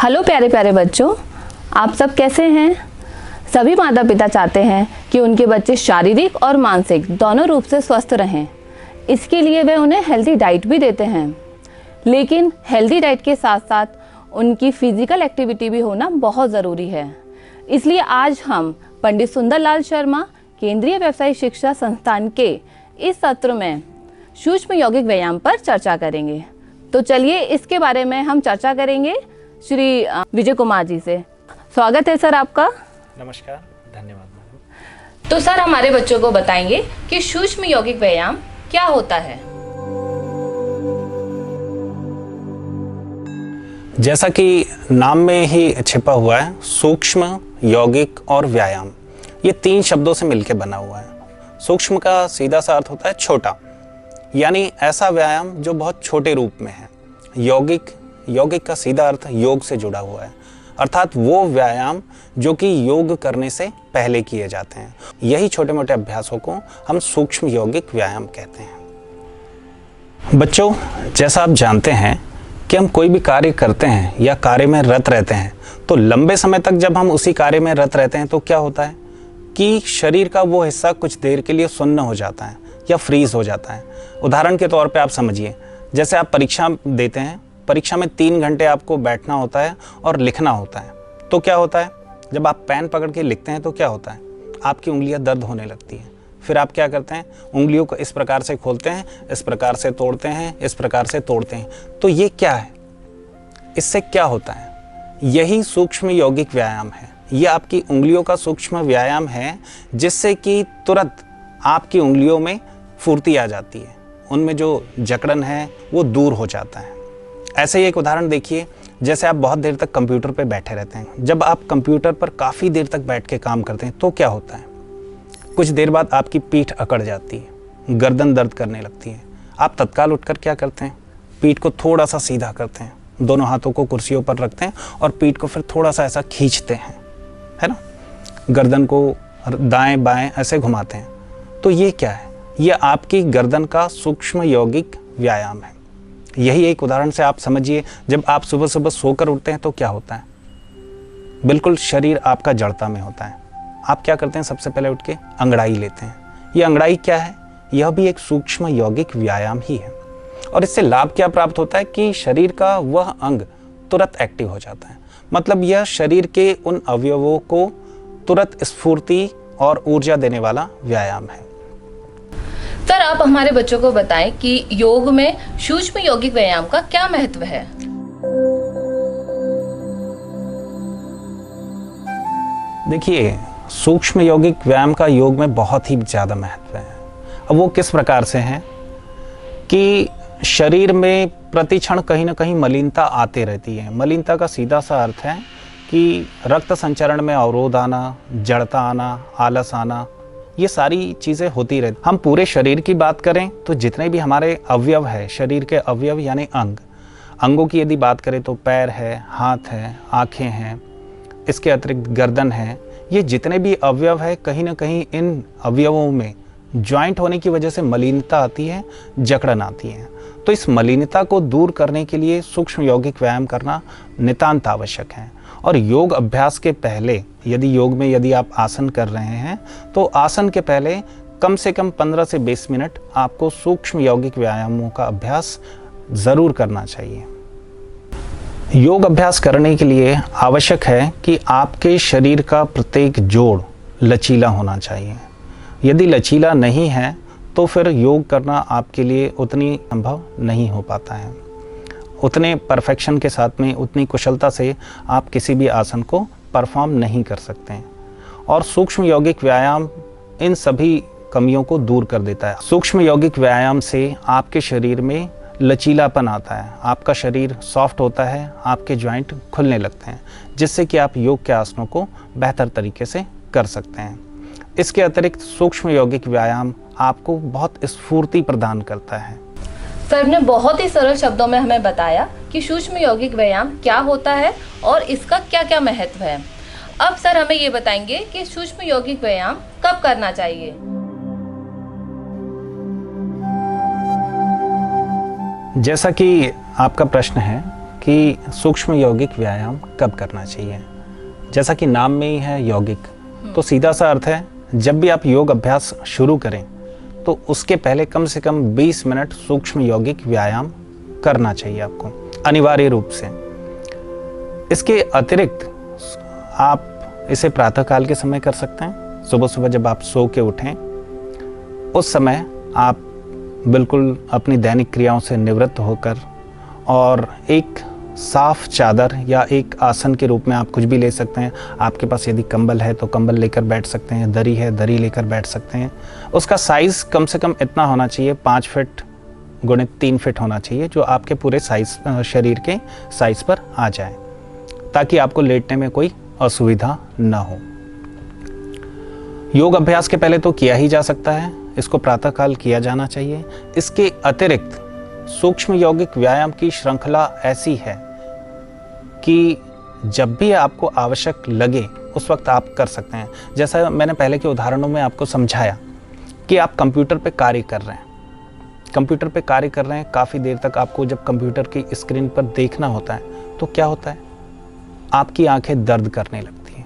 Hello प्यारे प्यारे बच्चों, आप सब कैसे हैं। सभी माता पिता चाहते हैं कि उनके बच्चे शारीरिक और मानसिक दोनों रूप से स्वस्थ रहें। इसके लिए वे उन्हें हेल्दी डाइट भी देते हैं, लेकिन हेल्दी डाइट के साथ साथ उनकी फिजिकल एक्टिविटी भी होना बहुत ज़रूरी है। इसलिए आज हम पंडित सुंदरलाल शर्मा केंद्रीय व्यावसायिक शिक्षा संस्थान के इस सत्र में सूक्ष्म यौगिक व्यायाम पर चर्चा करेंगे। तो चलिए इसके बारे में हम चर्चा करेंगे श्री विजय कुमार जी से। स्वागत है सर आपका। नमस्कार, धन्यवाद मैडम। तो सर हमारे बच्चों को बताएंगे कि सूक्ष्म यौगिक व्यायाम क्या होता है। जैसा कि नाम में ही छिपा हुआ है, सूक्ष्म, यौगिक और व्यायाम, ये तीन शब्दों से मिलकर बना हुआ है। सूक्ष्म का सीधा सा अर्थ होता है छोटा, यानी ऐसा व्यायाम जो बहुत छोटे रूप में है। यौगिक का सीधा अर्थ योग से जुड़ा हुआ है, अर्थात वो व्यायाम जो कि योग करने से पहले किए जाते हैं। यही छोटे मोटे अभ्यासों को हम सूक्ष्म यौगिक व्यायाम कहते हैं। बच्चों, जैसा आप जानते हैं कि हम कोई भी कार्य करते हैं या कार्य में रत रहते हैं, तो लंबे समय तक जब हम उसी कार्य में रत रहते हैं तो क्या होता है कि शरीर का वो हिस्सा कुछ देर के लिए सुन्न हो जाता है या फ्रीज हो जाता है। उदाहरण के तौर पे आप समझिए, जैसे आप परीक्षा देते हैं, परीक्षा में 3 घंटे आपको बैठना होता है और लिखना होता है, तो क्या होता है, जब आप पेन पकड़ के लिखते हैं तो क्या होता है, आपकी उंगलियां दर्द होने लगती हैं। फिर आप क्या करते हैं, उंगलियों को इस प्रकार से खोलते हैं, इस प्रकार से तोड़ते हैं, इस प्रकार से तोड़ते हैं। तो ये क्या है, इससे क्या होता है, यही सूक्ष्म यौगिक व्यायाम है। ये आपकी उंगलियों का सूक्ष्म व्यायाम है, जिससे कि तुरंत आपकी उंगलियों में फुर्ती आ जाती है, उनमें जो जकड़न है वो दूर हो जाता है। ऐसे ही एक उदाहरण देखिए, जैसे आप बहुत देर तक कंप्यूटर पर बैठे रहते हैं। जब आप कंप्यूटर पर काफ़ी देर तक बैठ के काम करते हैं तो क्या होता है, कुछ देर बाद आपकी पीठ अकड़ जाती है, गर्दन दर्द करने लगती है। आप तत्काल उठकर क्या करते हैं, पीठ को थोड़ा सा सीधा करते हैं, दोनों हाथों को कुर्सियों पर रखते हैं और पीठ को फिर थोड़ा सा ऐसा खींचते हैं, है ना, गर्दन को दाएं बाएं ऐसे घुमाते हैं। तो ये क्या है, ये आपकी गर्दन का सूक्ष्म यौगिक व्यायाम है। यही एक उदाहरण से आप समझिए, जब आप सुबह सुबह सोकर उठते हैं तो क्या होता है, बिल्कुल शरीर आपका जड़ता में होता है। आप क्या करते हैं, सबसे पहले उठ के अंगड़ाई लेते हैं। ये अंगड़ाई क्या है, यह भी एक सूक्ष्म यौगिक व्यायाम ही है। और इससे लाभ क्या प्राप्त होता है कि शरीर का वह अंग तुरंत एक्टिव हो जाता है। मतलब यह शरीर के उन अवयवों को तुरंत स्फूर्ति और ऊर्जा देने वाला व्यायाम है। सर आप हमारे बच्चों को बताएं कि योग में सूक्ष्म यौगिक व्यायाम का क्या महत्व है। देखिए, सूक्ष्म यौगिक व्यायाम का योग में बहुत ही ज़्यादा महत्व है। अब वो किस प्रकार से है कि शरीर में प्रतिक्षण कहीं ना कहीं मलिनता आते रहती है। मलिनता का सीधा सा अर्थ है कि रक्त संचरण में अवरोध आना, जड़ता आना, आलस आना, ये सारी चीज़ें होती रहती। हम पूरे शरीर की बात करें तो जितने भी हमारे अवयव है, शरीर के अवयव यानी अंगों की यदि बात करें तो पैर है, हाथ है, आँखें हैं, इसके अतिरिक्त गर्दन है, ये जितने भी अवयव है, कहीं ना कहीं इन अवयवों में ज्वाइंट होने की वजह से मलिनता आती है, जकड़न आती है। तो इस मलिनता को दूर करने के लिए सूक्ष्म यौगिक व्यायाम करना नितांत आवश्यक है। और योग अभ्यास के पहले, यदि आप आसन कर रहे हैं तो आसन के पहले कम से कम 15 से 20 मिनट आपको सूक्ष्म यौगिक व्यायामों का अभ्यास ज़रूर करना चाहिए। योग अभ्यास करने के लिए आवश्यक है कि आपके शरीर का प्रत्येक जोड़ लचीला होना चाहिए। यदि लचीला नहीं है तो फिर योग करना आपके लिए उतनी संभव नहीं हो पाता है। उतने परफेक्शन के साथ में, उतनी कुशलता से आप किसी भी आसन को परफॉर्म नहीं कर सकते हैं। और सूक्ष्म यौगिक व्यायाम इन सभी कमियों को दूर कर देता है। सूक्ष्म यौगिक व्यायाम से आपके शरीर में लचीलापन आता है, आपका शरीर सॉफ्ट होता है, आपके जॉइंट खुलने लगते हैं, जिससे कि आप योग के आसनों को बेहतर तरीके से कर सकते हैं। इसके अतिरिक्त सूक्ष्म यौगिक व्यायाम आपको बहुत स्फूर्ति प्रदान करता है। सर ने बहुत ही सरल शब्दों में हमें बताया कि सूक्ष्म यौगिक व्यायाम क्या होता है और इसका क्या क्या महत्व है। अब सर हमें ये बताएंगे कि सूक्ष्म यौगिक व्यायाम कब करना चाहिए। जैसा कि आपका प्रश्न है कि सूक्ष्म यौगिक व्यायाम कब करना चाहिए। जैसा कि नाम में ही है यौगिक, तो सीधा सा अर्थ है जब भी आप योग अभ्यास शुरू करें तो उसके पहले कम से कम 20 मिनट सूक्ष्म यौगिक व्यायाम करना चाहिए आपको अनिवार्य रूप से। इसके अतिरिक्त आप इसे प्रातःकाल के समय कर सकते हैं। सुबह सुबह जब आप सो के उठें उस समय आप बिल्कुल अपनी दैनिक क्रियाओं से निवृत्त होकर और एक साफ चादर या एक आसन के रूप में आप कुछ भी ले सकते हैं। आपके पास यदि कंबल है तो कंबल लेकर बैठ सकते हैं, दरी है दरी लेकर बैठ सकते हैं। उसका साइज़ कम से कम इतना होना चाहिए, 5 फीट गुणित 3 फीट होना चाहिए, जो आपके पूरे साइज शरीर के साइज पर आ जाए, ताकि आपको लेटने में कोई असुविधा न हो। योग अभ्यास के पहले तो किया ही जा सकता है, इसको प्रातःकाल किया जाना चाहिए। इसके अतिरिक्त सूक्ष्म यौगिक व्यायाम की श्रृंखला ऐसी है कि जब भी आपको आवश्यक लगे उस वक्त आप कर सकते हैं। जैसा मैंने पहले के उदाहरणों में आपको समझाया कि आप कंप्यूटर पे कार्य कर रहे हैं, काफ़ी देर तक आपको जब कंप्यूटर की स्क्रीन पर देखना होता है तो क्या होता है, आपकी आंखें दर्द करने लगती हैं।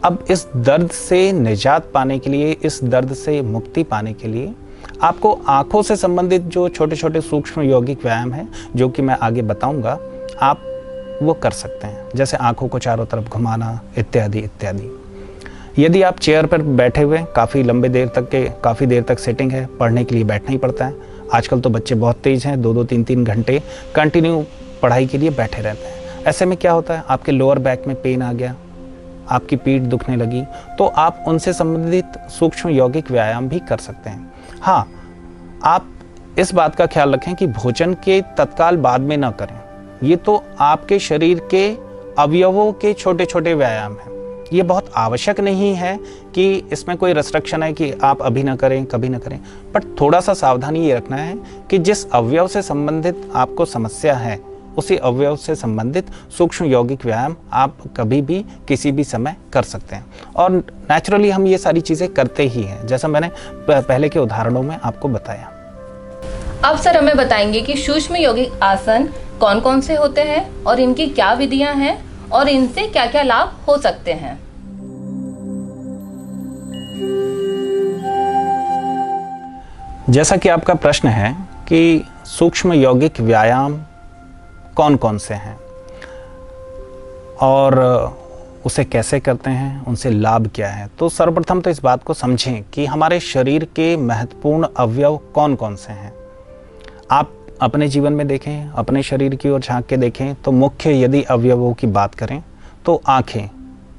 अब इस दर्द से निजात पाने के लिए, इस दर्द से मुक्ति पाने के लिए आपको आंखों से संबंधित जो छोटे छोटे सूक्ष्म यौगिक व्यायाम हैं, जो कि मैं आगे बताऊंगा, आप वो कर सकते हैं। जैसे आंखों को चारों तरफ घुमाना इत्यादि इत्यादि। यदि आप चेयर पर बैठे हुए काफ़ी देर तक सेटिंग है, पढ़ने के लिए बैठना ही पड़ता है। आजकल तो बच्चे बहुत तेज़ हैं, 2-2 3-3 घंटे कंटिन्यू पढ़ाई के लिए बैठे रहते हैं। ऐसे में क्या होता है, आपके लोअर बैक में पेन आ गया, आपकी पीठ दुखने लगी, तो आप उनसे संबंधित सूक्ष्म यौगिक व्यायाम भी कर सकते हैं। हाँ, आप इस बात का ख्याल रखें कि भोजन के तत्काल बाद में ना करें। ये तो आपके शरीर के अवयवों के छोटे छोटे व्यायाम हैं। ये बहुत आवश्यक नहीं है कि इसमें कोई रेस्ट्रिक्शन है कि आप अभी ना करें, कभी ना करें, बट थोड़ा सा सावधानी ये रखना है कि जिस अवयव से संबंधित आपको समस्या है उसी अवयव से संबंधित सूक्ष्म यौगिक व्यायाम आप कभी भी किसी भी समय कर सकते हैं। और नेचुरली हम ये सारी चीज़ें करते ही हैं, जैसा मैंने पहले के उदाहरणों में आपको बताया। अब सर हमें बताएंगे कि सूक्ष्म यौगिक आसन कौन कौन से होते हैं और इनकी क्या विधियां हैं और इनसे क्या क्या लाभ हो सकते हैं। जैसा कि आपका प्रश्न है कि सूक्ष्म यौगिक व्यायाम कौन कौन से हैं और उसे कैसे करते हैं, उनसे लाभ क्या है, तो सर्वप्रथम तो इस बात को समझें कि हमारे शरीर के महत्वपूर्ण अवयव कौन कौन से हैं। आप अपने जीवन में देखें, अपने शरीर की ओर झांक के देखें तो मुख्य यदि अवयवों की बात करें तो आँखें,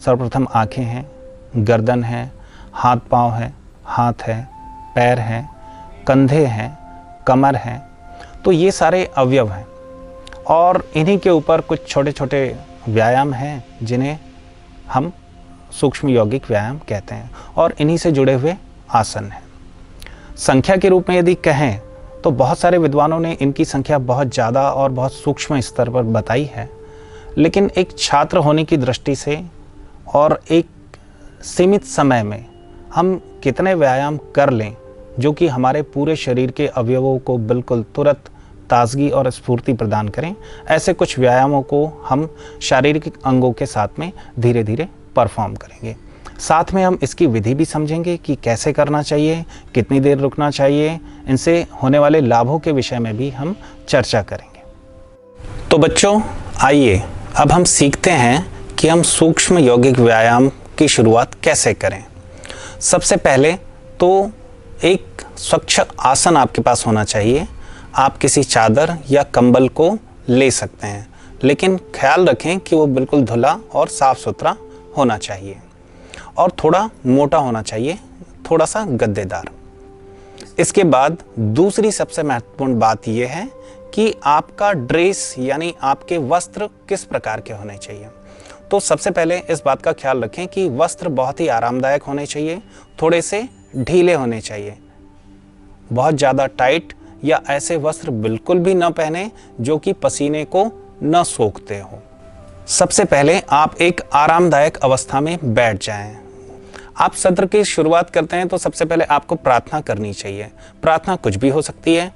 सर्वप्रथम आँखें हैं, गर्दन है, हाथ पाँव है, हाथ है, पैर हैं, कंधे हैं, कमर है, तो ये सारे अवयव हैं। और इन्हीं के ऊपर कुछ छोटे छोटे व्यायाम हैं जिन्हें हम सूक्ष्म यौगिक व्यायाम कहते हैं, और इन्हीं से जुड़े हुए आसन हैं। संख्या के रूप में यदि कहें तो बहुत सारे विद्वानों ने इनकी संख्या बहुत ज़्यादा और बहुत सूक्ष्म स्तर पर बताई है, लेकिन एक छात्र होने की दृष्टि से और एक सीमित समय में हम कितने व्यायाम कर लें जो कि हमारे पूरे शरीर के अवयवों को बिल्कुल तुरंत ताजगी और स्फूर्ति प्रदान करें, ऐसे कुछ व्यायामों को हम शारीरिक अंगों के साथ में धीरे धीरे परफॉर्म करेंगे। साथ में हम इसकी विधि भी समझेंगे कि कैसे करना चाहिए, कितनी देर रुकना चाहिए, इनसे होने वाले लाभों के विषय में भी हम चर्चा करेंगे। तो बच्चों, आइए अब हम सीखते हैं कि हम सूक्ष्म यौगिक व्यायाम की शुरुआत कैसे करें। सबसे पहले तो एक स्वच्छ आसन आपके पास होना चाहिए। आप किसी चादर या कंबल को ले सकते हैं, लेकिन ख्याल रखें कि वो बिल्कुल धुला और साफ सुथरा होना चाहिए और थोड़ा मोटा होना चाहिए, थोड़ा सा गद्देदार। इसके बाद दूसरी सबसे महत्वपूर्ण बात यह है कि आपका ड्रेस यानी आपके वस्त्र किस प्रकार के होने चाहिए। तो सबसे पहले इस बात का ख्याल रखें कि वस्त्र बहुत ही आरामदायक होने चाहिए, थोड़े से ढीले होने चाहिए। बहुत ज़्यादा टाइट या ऐसे वस्त्र बिल्कुल भी न पहने जो कि पसीने को न सोखते हो। सबसे पहले आप एक आरामदायक अवस्था में बैठ जाएं। आप सत्र की शुरुआत करते हैं तो सबसे पहले आपको प्रार्थना करनी चाहिए। प्रार्थना कुछ भी हो सकती है।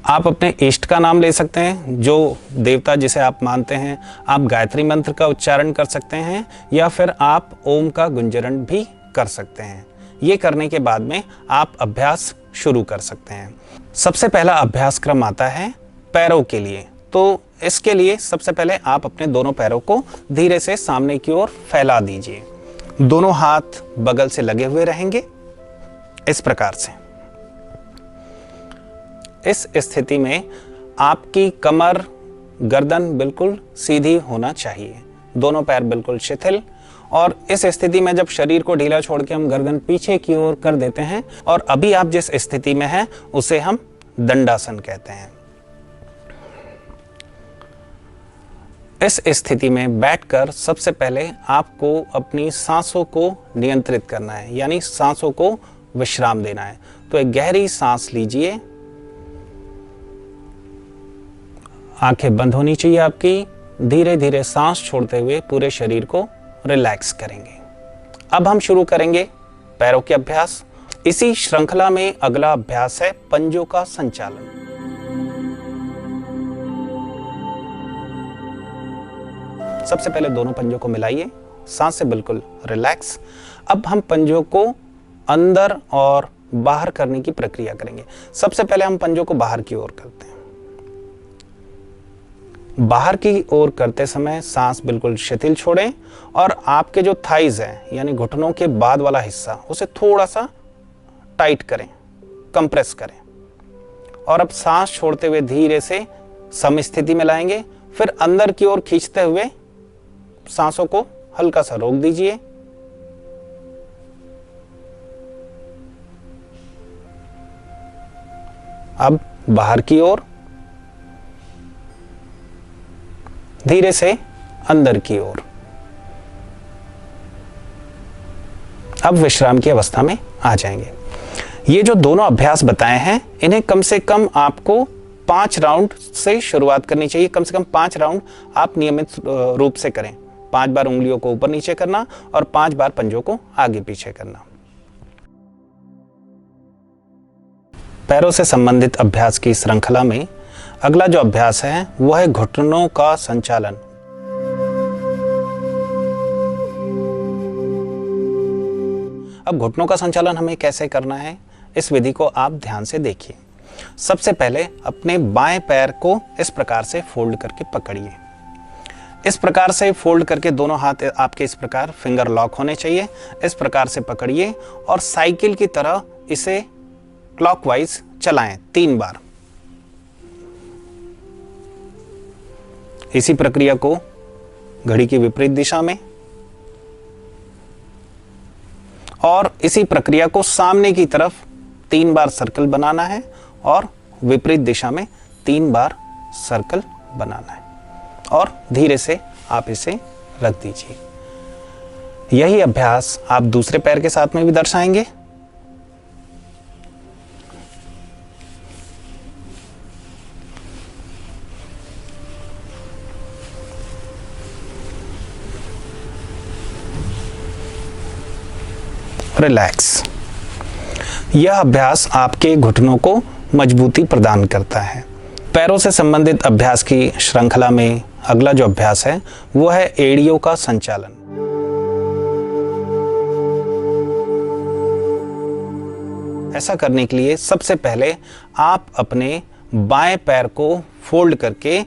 आप अपने इष्ट का नाम ले सकते हैं, जो देवता जिसे आप मानते हैं। आप गायत्री मंत्र का उच्चारण कर सकते हैं या फिर आप ओम का गुंजरण भी कर सकते हैं। ये करने के बाद में आप अभ्यास शुरू कर सकते हैं। सबसे पहला अभ्यास क्रम आता है पैरों के लिए। तो इसके लिए सबसे पहले आप अपने दोनों पैरों को धीरे से सामने की ओर फैला दीजिए। दोनों हाथ बगल से लगे हुए रहेंगे इस प्रकार से। इस स्थिति में आपकी कमर, गर्दन बिल्कुल सीधी होना चाहिए, दोनों पैर बिल्कुल शिथिल। और इस स्थिति में जब शरीर को ढीला छोड़ के हम गर्दन पीछे की ओर कर देते हैं और अभी आप जिस स्थिति में हैं उसे हम दंडासन कहते हैं। इस स्थिति में बैठकर सबसे पहले आपको अपनी सांसों को नियंत्रित करना है, यानी सांसों को विश्राम देना है। तो एक गहरी सांस लीजिए, आंखें बंद होनी चाहिए आपकी। धीरे धीरे सांस छोड़ते हुए पूरे शरीर को रिलैक्स करेंगे। अब हम शुरू करेंगे पैरों के अभ्यास। इसी श्रृंखला में अगला अभ्यास है पंजों का संचालन। सबसे पहले दोनों पंजों को मिलाइए, सांस से बिल्कुल रिलैक्स। अब हम पंजों को अंदर और बाहर करने की प्रक्रिया करेंगे। सबसे पहले हम पंजों को बाहर की ओर करते हैं। बाहर की ओर करते समय सांस बिल्कुल शिथिल छोड़ें और आपके जो थाइज हैं यानी घुटनों के बाद वाला हिस्सा उसे थोड़ा सा टाइट करें, कंप्रेस करें। और अब सांस छोड़ते हुए धीरे से सम स्थिति में लाएंगे। फिर अंदर की ओर खींचते हुए सांसों को हल्का सा रोक दीजिए। अब बाहर की ओर, धीरे से अंदर की ओर। अब विश्राम की अवस्था में आ जाएंगे। ये जो दोनों अभ्यास बताए हैं इन्हें कम से कम आपको 5 राउंड से शुरुआत करनी चाहिए। कम से कम 5 राउंड आप नियमित रूप से करें। 5 बार उंगलियों को ऊपर नीचे करना और 5 बार पंजों को आगे पीछे करना। पैरों से संबंधित अभ्यास की श्रृंखला में अगला जो अभ्यास है वह है घुटनों का संचालन। अब घुटनों का संचालन हमें कैसे करना है, इस विधि को आप ध्यान से देखिए। सबसे पहले अपने बाएं पैर को इस प्रकार से फोल्ड करके पकड़िए। इस प्रकार से फोल्ड करके दोनों हाथ आपके इस प्रकार फिंगर लॉक होने चाहिए। इस प्रकार से पकड़िए और साइकिल की तरह इसे क्लॉकवाइज चलाएं 3 बार। इसी प्रक्रिया को घड़ी की विपरीत दिशा में और इसी प्रक्रिया को सामने की तरफ 3 बार सर्कल बनाना है और विपरीत दिशा में 3 बार सर्कल बनाना है और धीरे से आप इसे रख दीजिए। यही अभ्यास आप दूसरे पैर के साथ में भी दर्शाएंगे। रिलैक्स। यह अभ्यास आपके घुटनों को मजबूती प्रदान करता है। पैरों से संबंधित अभ्यास की श्रृंखला में अगला जो अभ्यास है वो है एड़ियों का संचालन। ऐसा करने के लिए सबसे पहले आप अपने बाएं पैर को फोल्ड करके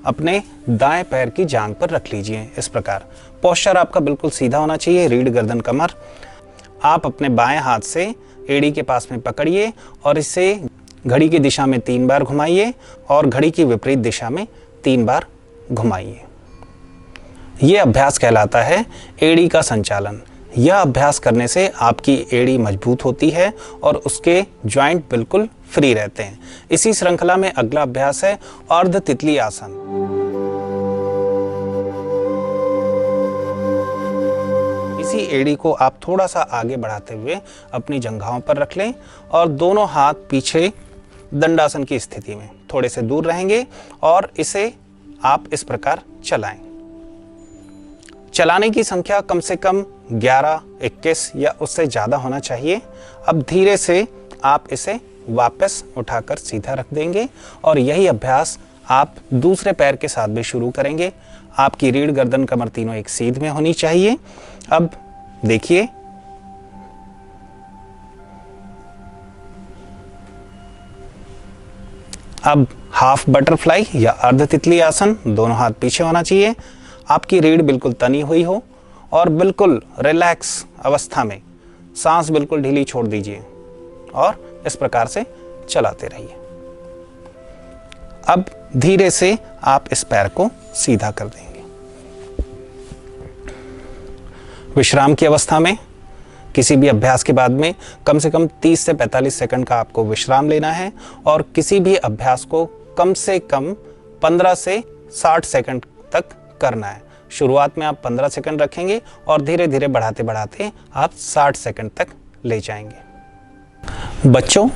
अपने दाएं पैर की जांघ पर रख लीजिए। इस प्रकार पोस्चर आपका बिल्कुल सीधा होना चाहिए, रीढ़ गर्दन कमर। आप अपने बाएं हाथ से एड़ी के पास में पकड़िए और इसे घड़ी की दिशा में 3 बार घुमाइए और घड़ी की विपरीत दिशा में 3 बार घुमाइए। यह अभ्यास कहलाता है एड़ी का संचालन। यह अभ्यास करने से आपकी एड़ी मजबूत होती है और उसके जॉइंट बिल्कुल फ्री रहते हैं। इसी श्रृंखला में अगला अभ्यास है अर्ध तितली आसन। इसी एड़ी को आप थोड़ा सा आगे बढ़ाते हुए अपनी जंघाओं पर रख लें और दोनों हाथ पीछे दंडासन की स्थिति में थोड़े से दूर रहेंगे और इसे आप इस प्रकार चलाएं। चलाने की संख्या कम से कम 11, 21 या उससे ज़्यादा होना चाहिए। अब धीरे से आप इसे वापस उठाकर सीधा रख देंगे और यही अभ्यास आप दूसरे पैर के साथ भी शुरू करेंगे। आपकी रीढ़, गर्दन, कमर तीनों एक सीध में होनी चाहिए। अब देखिए, अब हाफ बटरफ्लाई या अर्ध तितली आसन, दोनों हाथ पीछे होना चाहिए। आपकी रीढ़ बिल्कुल तनी हुई हो और बिल्कुल रिलैक्स अवस्था में सांस बिल्कुल ढीली छोड़ दीजिए और इस प्रकार से चलाते रहिए। अब धीरे से आप इस पैर को सीधा कर देंगे। विश्राम की अवस्था में किसी भी अभ्यास के बाद में कम से कम 30 से 45 सेकंड का आपको विश्राम लेना है और किसी भी अभ्यास को कम से कम 15 से 60 सेकंड तक करना है। शुरुआत में आप 15 सेकंड रखेंगे और धीरे धीरे बढ़ाते बढ़ाते आप 60 सेकंड तक ले जाएंगे। बच्चों,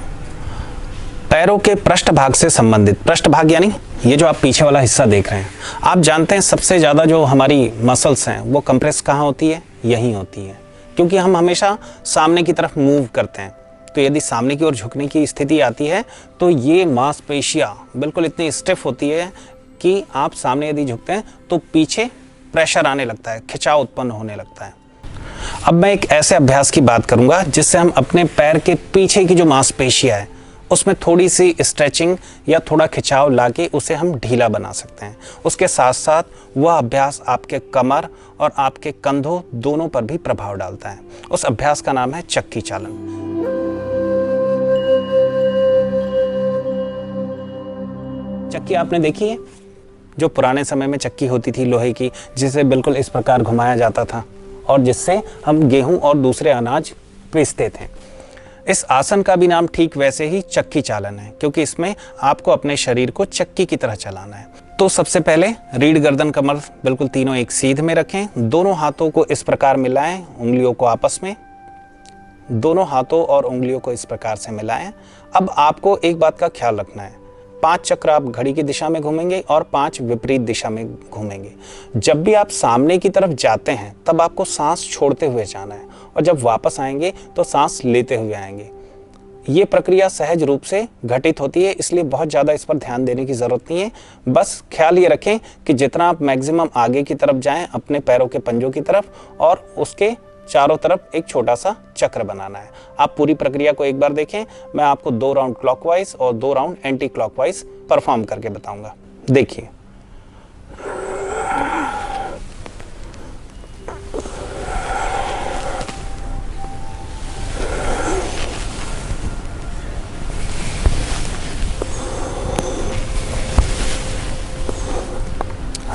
पैरों के पृष्ठभाग से संबंधित, पृष्ठभाग यानी ये जो आप पीछे वाला हिस्सा देख रहे हैं, आप जानते हैं सबसे ज़्यादा जो हमारी मसल्स हैं वो कंप्रेस कहाँ होती है? यहीं होती है, क्योंकि हम हमेशा सामने की तरफ मूव करते हैं। तो यदि सामने की ओर झुकने की स्थिति आती है तो ये मांसपेशियां बिल्कुल इतनी स्टिफ होती है कि आप सामने यदि झुकते हैं तो पीछे प्रेशर आने लगता है, खिंचाव उत्पन्न होने लगता है। अब मैं एक ऐसे अभ्यास की बात करूंगा जिससे हम अपने पैर के पीछे की जो मांसपेशियां है उसमें थोड़ी सी स्ट्रेचिंग या थोड़ा खिंचाव लाके उसे हम ढीला बना सकते हैं। उसके साथ साथ वह अभ्यास आपके कमर और आपके कंधों दोनों पर भी प्रभाव डालता है। उस अभ्यास का नाम है चक्की चालन। चक्की आपने देखी है? जो पुराने समय में चक्की होती थी लोहे की, जिसे बिल्कुल इस प्रकार घुमाया जाता था और जिससे हम गेहूं और दूसरे अनाज पीसते थे। इस आसन का भी नाम ठीक वैसे ही चक्की चालन है, क्योंकि इसमें आपको अपने शरीर को चक्की की तरह चलाना है। तो सबसे पहले रीढ़, गर्दन, कमर बिल्कुल तीनों एक सीध में रखें। दोनों हाथों को इस प्रकार मिलाएं, उंगलियों को आपस में, दोनों हाथों और उंगलियों को इस प्रकार से मिलाएं। अब आपको एक बात का ख्याल रखना है, 5 चक्र आप घड़ी की दिशा में घूमेंगे और 5 विपरीत दिशा में घूमेंगे। जब भी आप सामने की तरफ जाते हैं तब आपको सांस छोड़ते हुए जाना है और जब वापस आएंगे तो सांस लेते हुए आएंगे। ये प्रक्रिया सहज रूप से घटित होती है, इसलिए बहुत ज़्यादा इस पर ध्यान देने की ज़रूरत नहीं है। बस ख्याल ये रखें कि जितना आप मैक्सिमम आगे की तरफ जाएं अपने पैरों के पंजों की तरफ, और उसके चारों तरफ एक छोटा सा चक्र बनाना है। आप पूरी प्रक्रिया को एक बार देखें। मैं आपको 2 राउंड क्लॉकवाइज और 2 राउंड एंटी क्लॉकवाइज परफॉर्म करके बताऊंगा। देखिए,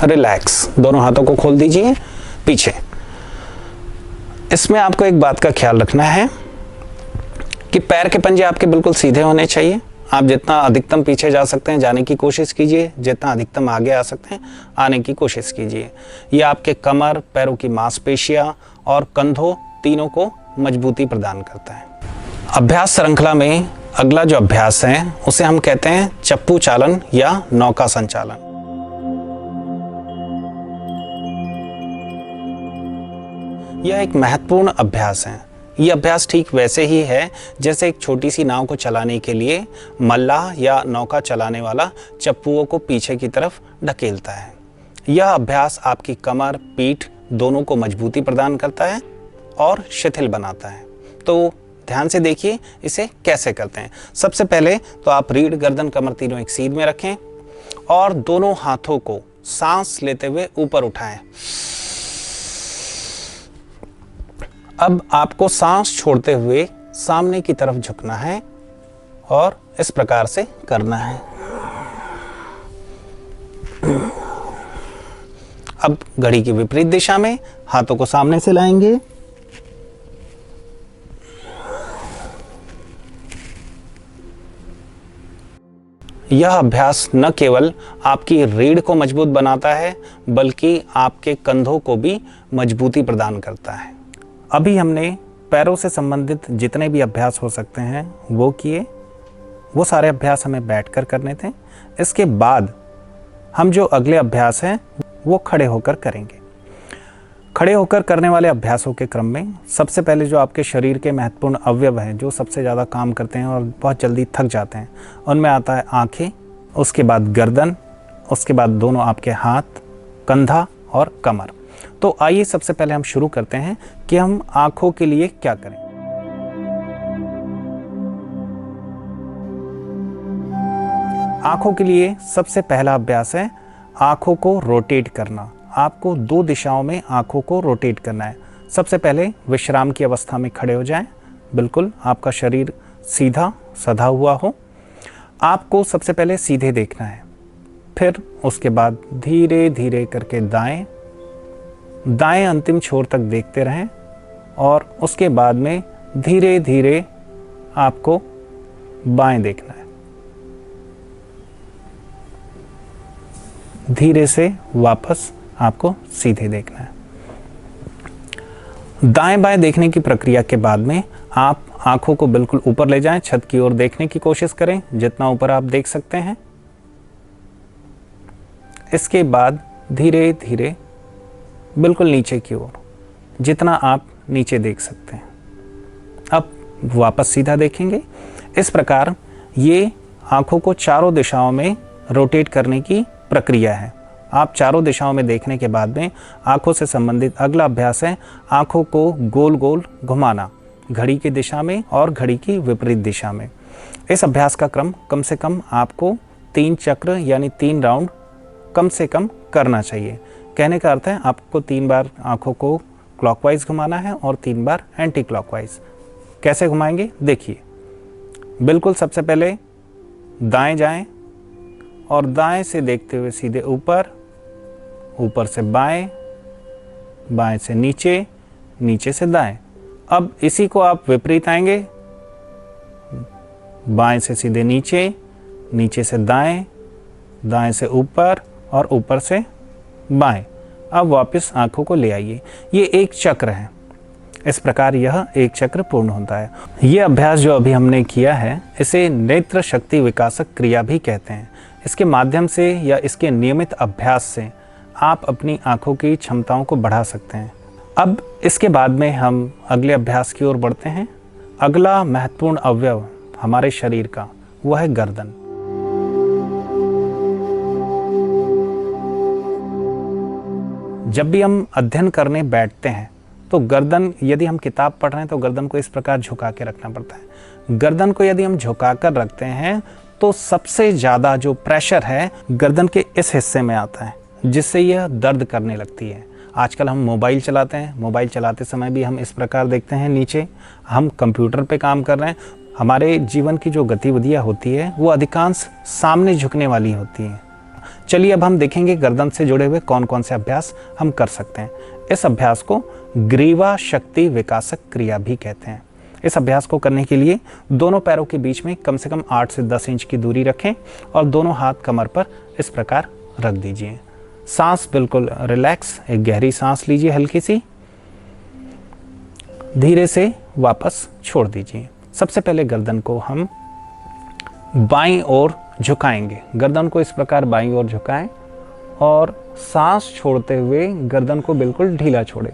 रिलैक्स, दोनों हाथों को खोल दीजिए पीछे। इसमें आपको एक बात का ख्याल रखना है कि पैर के पंजे आपके बिल्कुल सीधे होने चाहिए। आप जितना अधिकतम पीछे जा सकते हैं जाने की कोशिश कीजिए, जितना अधिकतम आगे आ सकते हैं आने की कोशिश कीजिए। ये आपके कमर, पैरों की मांसपेशियां और कंधों तीनों को मजबूती प्रदान करता है। अभ्यास श्रृंखला में अगला जो अभ्यास है उसे हम कहते हैं चप्पू चालन या नौका संचालन। यह एक महत्वपूर्ण अभ्यास है। यह अभ्यास ठीक वैसे ही है जैसे एक छोटी सी नाव को चलाने के लिए मल्लाह या नौका चलाने वाला चप्पुओं को पीछे की तरफ ढकेलता है। यह अभ्यास आपकी कमर, पीठ दोनों को मजबूती प्रदान करता है और शिथिल बनाता है। तो ध्यान से देखिए इसे कैसे करते हैं। सबसे पहले तो आप रीढ़, गर्दन, कमर तीनों एक सीध में रखें और दोनों हाथों को सांस लेते हुए ऊपर उठाएं। अब आपको सांस छोड़ते हुए सामने की तरफ झुकना है और इस प्रकार से करना है। अब घड़ी की विपरीत दिशा में हाथों को सामने से लाएंगे। यह अभ्यास न केवल आपकी रीढ़ को मजबूत बनाता है बल्कि आपके कंधों को भी मजबूती प्रदान करता है। अभी हमने पैरों से संबंधित जितने भी अभ्यास हो सकते हैं वो किए। वो सारे अभ्यास हमें बैठकर करने थे। इसके बाद हम जो अगले अभ्यास हैं वो खड़े होकर करेंगे। खड़े होकर करने वाले अभ्यासों के क्रम में सबसे पहले जो आपके शरीर के महत्वपूर्ण अवयव हैं, जो सबसे ज़्यादा काम करते हैं और बहुत जल्दी थक जाते हैं, उनमें आता है आँखें, उसके बाद गर्दन, उसके बाद दोनों आपके हाथ, कंधा और कमर। तो आइए सबसे पहले हम शुरू करते हैं कि हम आँखों के लिए क्या करें। आँखों के लिए सबसे पहला अभ्यास है आँखों को रोटेट करना। आपको 2 दिशाओं में आँखों को रोटेट करना है। सबसे पहले विश्राम की अवस्था में खड़े हो जाएं, बिल्कुल आपका शरीर सीधा सधा हुआ हो। आपको सबसे पहले सीधे देखना है, फिर उसके बाद धीरे धीरे करके दाएं अंतिम छोर तक देखते रहें और उसके बाद में धीरे धीरे आपको बाएं देखना है। धीरे से वापस आपको सीधे देखना है। दाएं बाएं देखने की प्रक्रिया के बाद में आप आंखों को बिल्कुल ऊपर ले जाएं, छत की ओर देखने की कोशिश करें, जितना ऊपर आप देख सकते हैं। इसके बाद धीरे धीरे बिल्कुल नीचे की ओर, जितना आप नीचे देख सकते हैं। अब वापस सीधा देखेंगे। इस प्रकार ये आंखों को चारों दिशाओं में रोटेट करने की प्रक्रिया है। आप चारों दिशाओं में देखने के बाद में आंखों से संबंधित अगला अभ्यास है आंखों को गोल गोल घुमाना, घड़ी की दिशा में और घड़ी की विपरीत दिशा में। इस अभ्यास का क्रम कम से कम आपको 3 चक्र यानी 3 राउंड कम से कम करना चाहिए। कहने का अर्थ है आपको 3 बार आंखों को क्लॉकवाइज घुमाना है और 3 बार एंटी क्लॉकवाइज। कैसे घुमाएंगे देखिए। बिल्कुल सबसे पहले दाएं जाएं और दाएं से देखते हुए सीधे ऊपर, ऊपर से बाएं, बाएं से नीचे, नीचे से दाएं। अब इसी को आप विपरीत आएंगे, बाएं से सीधे नीचे, नीचे से दाएं, दाएं से ऊपर और ऊपर से बाएं। अब वापस आंखों को ले आइए। ये एक चक्र है। इस प्रकार यह एक चक्र पूर्ण होता है। यह अभ्यास जो अभी हमने किया है, इसे नेत्र शक्ति विकासक क्रिया भी कहते हैं। इसके माध्यम से या इसके नियमित अभ्यास से आप अपनी आंखों की क्षमताओं को बढ़ा सकते हैं। अब इसके बाद में हम अगले अभ्यास की ओर बढ़ते हैं। अगला महत्वपूर्ण अवयव हमारे शरीर का वो है गर्दन। जब भी हम अध्ययन करने बैठते हैं तो गर्दन, यदि हम किताब पढ़ रहे हैं तो गर्दन को इस प्रकार झुका के रखना पड़ता है। गर्दन को यदि हम झुका कर रखते हैं तो सबसे ज़्यादा जो प्रेशर है गर्दन के इस हिस्से में आता है, जिससे यह दर्द करने लगती है। आजकल हम मोबाइल चलाते हैं, मोबाइल चलाते समय भी हम इस प्रकार देखते हैं नीचे। हम कंप्यूटर पे काम कर रहे हैं। हमारे जीवन की जो गतिविधियाँ होती है वो अधिकांश सामने झुकने वाली होती हैं। चलिए अब हम देखेंगे गर्दन से जुड़े हुए कौन कौन से अभ्यास हम कर सकते हैं। इस अभ्यास को ग्रीवा शक्ति विकासक क्रिया भी कहते हैं। इस अभ्यास को करने के लिए दोनों पैरों के बीच में कम से कम 8 से 10 इंच की दूरी रखें और दोनों हाथ कमर पर इस प्रकार रख दीजिए। सांस बिल्कुल रिलैक्स, एक गहरी सांस लीजिए हल्की सी, धीरे से वापस छोड़ दीजिए। सबसे पहले गर्दन को हम बाईं ओर झुकाएंगे। गर्दन को इस प्रकार बाईं ओर झुकाएं और सांस छोड़ते हुए गर्दन को बिल्कुल ढीला छोड़ें।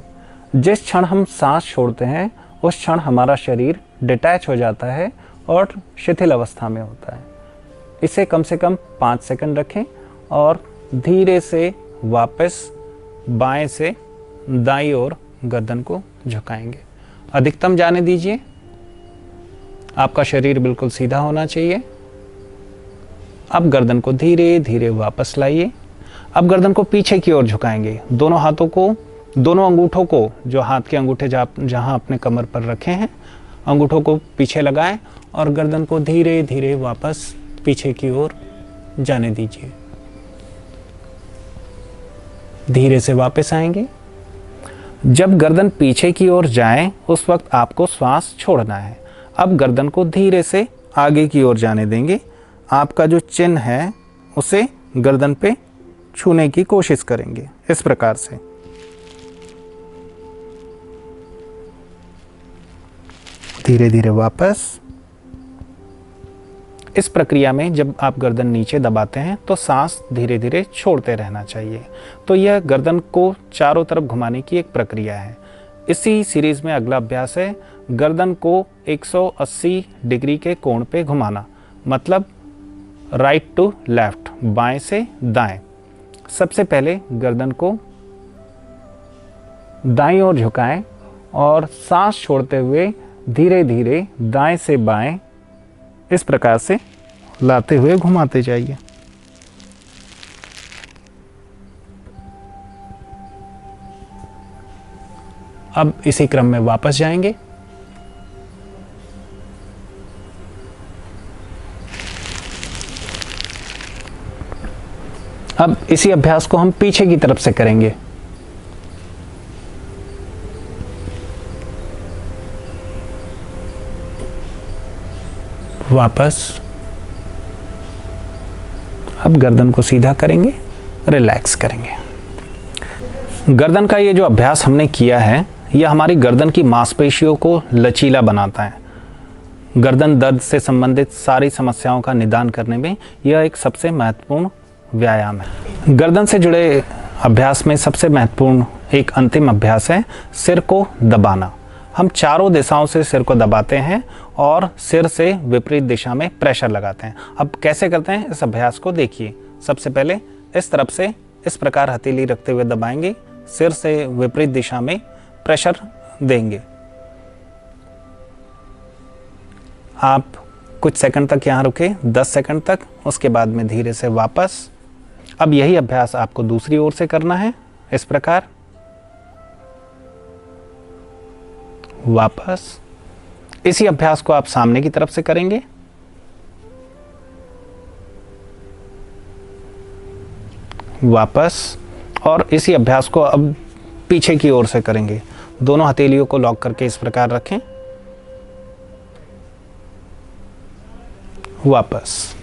जिस क्षण हम सांस छोड़ते हैं उस क्षण हमारा शरीर डिटैच हो जाता है और शिथिल अवस्था में होता है। इसे कम से कम 5 सेकंड रखें और धीरे से वापस बाएं से दाईं ओर गर्दन को झुकाएंगे। अधिकतम जाने दीजिए। आपका शरीर बिल्कुल सीधा होना चाहिए। अब गर्दन को धीरे धीरे वापस लाइए। अब गर्दन को पीछे की ओर झुकाएंगे। दोनों हाथों को, दोनों अंगूठों को, जो हाथ के अंगूठे जहाँ अपने कमर पर रखे हैं, अंगूठों को पीछे लगाएं और गर्दन को धीरे धीरे वापस पीछे की ओर जाने दीजिए। धीरे से वापस आएंगे। जब गर्दन पीछे की ओर जाए उस वक्त आपको श्वास छोड़ना है। अब गर्दन को धीरे से आगे की ओर जाने देंगे। आपका जो चिन्ह है उसे गर्दन पे छूने की कोशिश करेंगे इस प्रकार से। धीरे धीरे वापस। इस प्रक्रिया में जब आप गर्दन नीचे दबाते हैं तो सांस धीरे धीरे छोड़ते रहना चाहिए। तो यह गर्दन को चारों तरफ घुमाने की एक प्रक्रिया है। इसी सीरीज में अगला अभ्यास है गर्दन को 180 डिग्री के कोण पे घुमाना, मतलब राइट टू लेफ्ट, बाएं से दाएं। सबसे पहले गर्दन को दाईं ओर झुकाएं और सांस छोड़ते हुए धीरे धीरे दाएं से बाएं इस प्रकार से लाते हुए घुमाते जाइए। अब इसी क्रम में वापस जाएंगे। अब इसी अभ्यास को हम पीछे की तरफ से करेंगे। वापस। अब गर्दन को सीधा करेंगे, रिलैक्स करेंगे। गर्दन का ये जो अभ्यास हमने किया है, यह हमारी गर्दन की मांसपेशियों को लचीला बनाता है। गर्दन दर्द से संबंधित सारी समस्याओं का निदान करने में यह एक सबसे महत्वपूर्ण व्यायाम है। गर्दन से जुड़े अभ्यास में सबसे महत्वपूर्ण एक अंतिम अभ्यास है सिर को दबाना। हम चारों दिशाओं से सिर को दबाते हैं और सिर से विपरीत दिशा में प्रेशर लगाते हैं। अब कैसे करते हैं इस अभ्यास को देखिए। सबसे पहले इस तरफ से इस प्रकार हथेली रखते हुए दबाएंगे, सिर से विपरीत दिशा में प्रेशर देंगे। आप कुछ सेकंड तक यहाँ रुके, 10 सेकंड तक, उसके बाद में धीरे से वापस। अब यही अभ्यास आपको दूसरी ओर से करना है, इस प्रकार वापस। इसी अभ्यास को आप सामने की तरफ से करेंगे। वापस। और इसी अभ्यास को अब पीछे की ओर से करेंगे। दोनों हथेलियों को लॉक करके इस प्रकार रखें। वापस।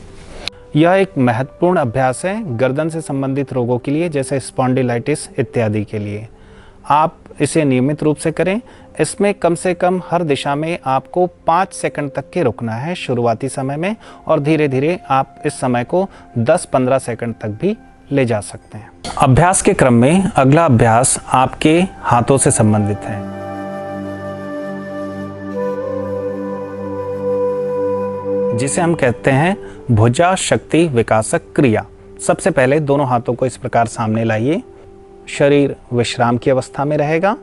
यह एक महत्वपूर्ण अभ्यास है गर्दन से संबंधित रोगों के लिए, जैसे स्पॉन्डिलाइटिस इत्यादि के लिए। आप इसे नियमित रूप से करें। इसमें कम से कम हर दिशा में आपको 5 सेकंड तक के रुकना है शुरुआती समय में, और धीरे धीरे आप इस समय को 10-15 सेकंड तक भी ले जा सकते हैं। अभ्यास के क्रम में अगला अभ्यास आपके हाथों से संबंधित है। जिसे हम कहते हैं भुजा शक्ति विकासक क्रिया। सबसे पहले दोनों हाथों को इस प्रकार सामने लाइए। शरीर विश्राम की अवस्था में रहेगा।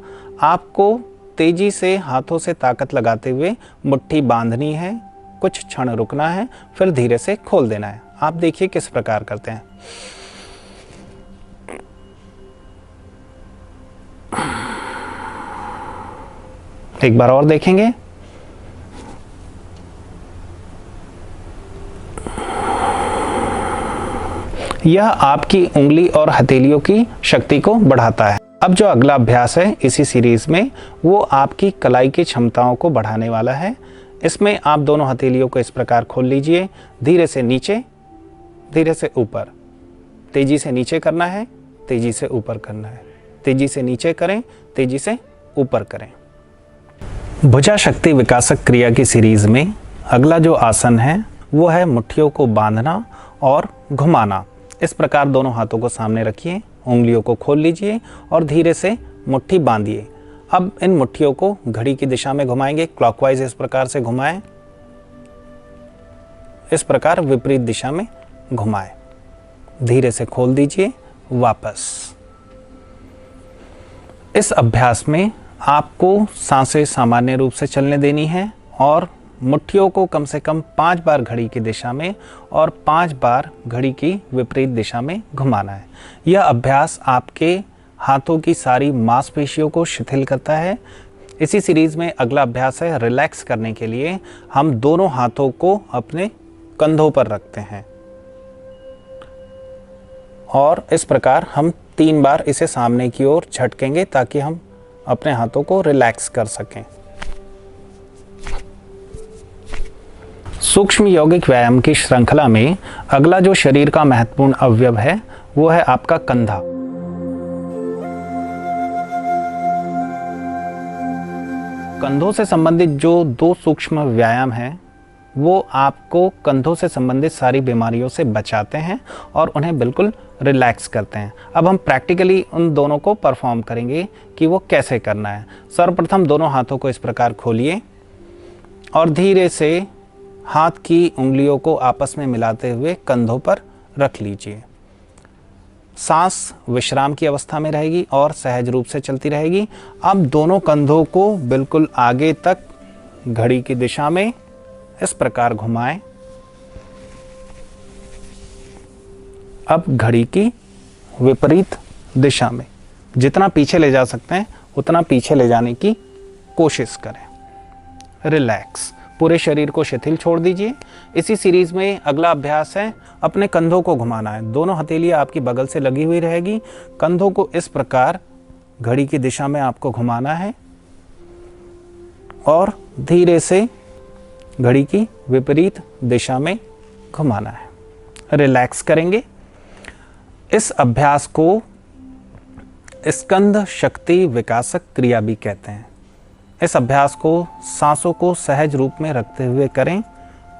आपको तेजी से हाथों से ताकत लगाते हुए मुट्ठी बांधनी है, कुछ क्षण रुकना है, फिर धीरे से खोल देना है। आप देखिए किस प्रकार करते हैं। एक बार और देखेंगे। यह आपकी उंगली और हथेलियों की शक्ति को बढ़ाता है। अब जो अगला अभ्यास है इसी सीरीज में, वो आपकी कलाई की क्षमताओं को बढ़ाने वाला है। इसमें आप दोनों हथेलियों को इस प्रकार खोल लीजिए। धीरे से नीचे, धीरे से ऊपर। तेजी से नीचे करना है, तेजी से ऊपर करना है। तेजी से नीचे करें, तेजी से ऊपर करें। भुजा शक्ति विकासक क्रिया की सीरीज में अगला जो आसन है वो है मुट्ठियों को बांधना और घुमाना। इस प्रकार दोनों हाथों को सामने रखिए, उंगलियों को खोल लीजिए और धीरे से मुट्ठी बांधिए। अब इन मुट्ठियों को घड़ी की दिशा में घुमाएंगे, क्लॉकवाइज इस प्रकार से घुमाएं, इस प्रकार विपरीत दिशा में घुमाएं। धीरे से खोल दीजिए, वापस। इस अभ्यास में आपको सांसें सामान्य रूप से चलने देनी है और मुट्ठियों को कम से कम 5 बार घड़ी की दिशा में और 5 बार घड़ी की विपरीत दिशा में घुमाना है। यह अभ्यास आपके हाथों की सारी मांसपेशियों को शिथिल करता है। इसी सीरीज में अगला अभ्यास है रिलैक्स करने के लिए हम दोनों हाथों को अपने कंधों पर रखते हैं और इस प्रकार हम 3 बार इसे सामने की ओर झटकेंगे ताकि हम अपने हाथों को रिलैक्स कर सकें। सूक्ष्म यौगिक व्यायाम की श्रृंखला में अगला जो शरीर का महत्वपूर्ण अवयव है वो है आपका कंधा। कंधों से संबंधित जो 2 सूक्ष्म व्यायाम हैं वो आपको कंधों से संबंधित सारी बीमारियों से बचाते हैं और उन्हें बिल्कुल रिलैक्स करते हैं। अब हम प्रैक्टिकली उन दोनों को परफॉर्म करेंगे कि वो कैसे करना है। सर्वप्रथम दोनों हाथों को इस प्रकार खोलिए और धीरे से हाथ की उंगलियों को आपस में मिलाते हुए कंधों पर रख लीजिए। सांस विश्राम की अवस्था में रहेगी और सहज रूप से चलती रहेगी। अब दोनों कंधों को बिल्कुल आगे तक घड़ी की दिशा में इस प्रकार घुमाएं। अब घड़ी की विपरीत दिशा में जितना पीछे ले जा सकते हैं उतना पीछे ले जाने की कोशिश करें। रिलैक्स, पूरे शरीर को शिथिल छोड़ दीजिए। इसी सीरीज में अगला अभ्यास है अपने कंधों को घुमाना है। दोनों हथेलियां आपकी बगल से लगी हुई रहेगी। कंधों को इस प्रकार घड़ी की दिशा में आपको घुमाना है और धीरे से घड़ी की विपरीत दिशा में घुमाना है। रिलैक्स करेंगे। इस अभ्यास को स्कंद शक्ति विकासक क्रिया भी कहते हैं। इस अभ्यास को सांसों को सहज रूप में रखते हुए करें।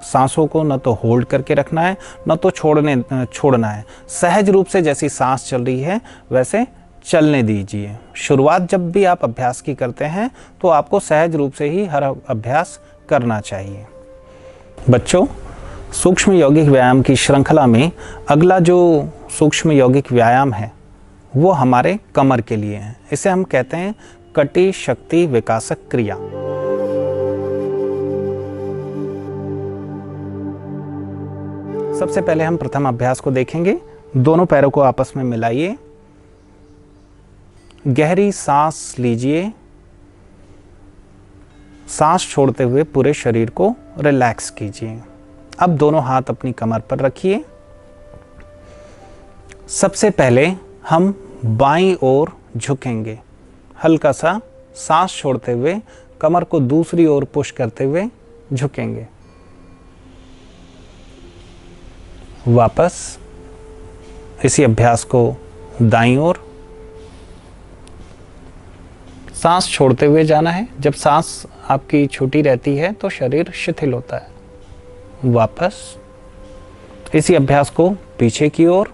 सांसों को न तो होल्ड करके रखना है न तो छोड़ना है। सहज रूप से जैसी सांस चल रही है वैसे चलने दीजिए। शुरुआत जब भी आप अभ्यास की करते हैं तो आपको सहज रूप से ही हर अभ्यास करना चाहिए। बच्चों, सूक्ष्म यौगिक व्यायाम की श्रृंखला में अगला जो सूक्ष्म यौगिक व्यायाम है वो हमारे कमर के लिए है। इसे हम कहते हैं कटी शक्ति विकासक क्रिया। सबसे पहले हम प्रथम अभ्यास को देखेंगे। दोनों पैरों को आपस में मिलाइए, गहरी सांस लीजिए। सांस छोड़ते हुए पूरे शरीर को रिलैक्स कीजिए। अब दोनों हाथ अपनी कमर पर रखिए। सबसे पहले हम बाईं ओर झुकेंगे। हल्का सा सांस छोड़ते हुए कमर को दूसरी ओर पुश करते हुए झुकेंगे। वापस इसी अभ्यास को दाईं ओर। सांस छोड़ते हुए जाना है। जब सांस आपकी छोटी रहती है तो शरीर शिथिल होता है। वापस इसी अभ्यास को पीछे की ओर।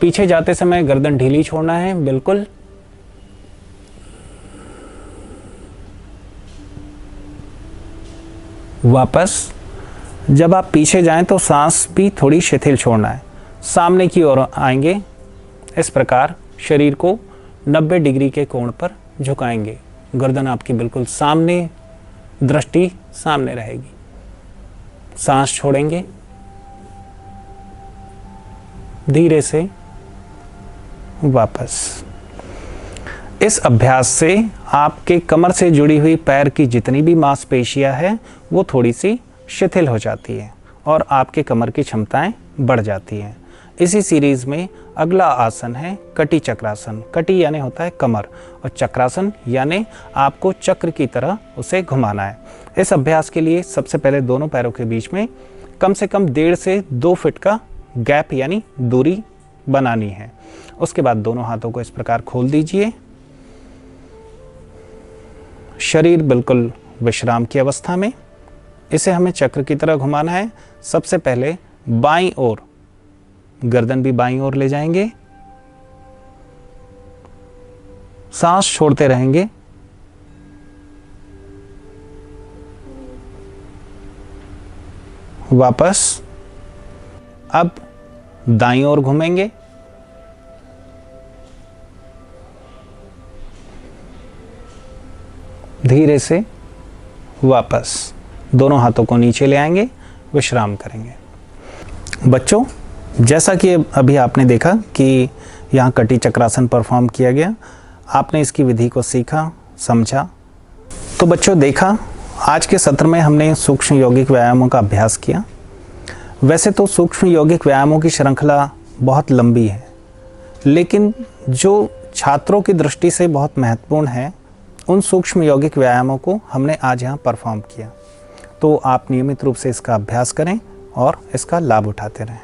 पीछे जाते समय गर्दन ढीली छोड़ना है बिल्कुल। वापस जब आप पीछे जाएं तो सांस भी थोड़ी शिथिल छोड़ना है। सामने की ओर आएंगे। इस प्रकार शरीर को 90 डिग्री के कोण पर झुकाएंगे। गर्दन आपकी बिल्कुल सामने, दृष्टि सामने रहेगी। सांस छोड़ेंगे। धीरे से वापस। इस अभ्यास से आपके कमर से जुड़ी हुई पैर की जितनी भी मांसपेशियां हैं वो थोड़ी सी शिथिल हो जाती है और आपके कमर की क्षमताएं बढ़ जाती हैं। इसी सीरीज में अगला आसन है कटी चक्रासन। कटी यानी होता है कमर और चक्रासन यानी आपको चक्र की तरह उसे घुमाना है। इस अभ्यास के लिए सबसे पहले दोनों पैरों के बीच में कम से कम 1.5 से 2 फीट का गैप यानी दूरी बनानी है। उसके बाद दोनों हाथों को इस प्रकार खोल दीजिए। शरीर बिल्कुल विश्राम की अवस्था में। इसे हमें चक्र की तरह घुमाना है। सबसे पहले बाईं ओर, गर्दन भी बाईं ओर ले जाएंगे। सांस छोड़ते रहेंगे। वापस अब दाईं ओर घूमेंगे। धीरे से वापस दोनों हाथों को नीचे ले आएंगे, विश्राम करेंगे। बच्चों, जैसा कि अभी आपने देखा कि यहाँ कटी चक्रासन परफॉर्म किया गया, आपने इसकी विधि को सीखा, समझा। तो बच्चों, देखा आज के सत्र में हमने सूक्ष्म यौगिक व्यायामों का अभ्यास किया। वैसे तो सूक्ष्म यौगिक व्यायामों की श्रृंखला बहुत लंबी है, लेकिन जो छात्रों की दृष्टि से बहुत महत्वपूर्ण है उन सूक्ष्म यौगिक व्यायामों को हमने आज यहाँ परफॉर्म किया। तो आप नियमित रूप से इसका अभ्यास करें और इसका लाभ उठाते रहें।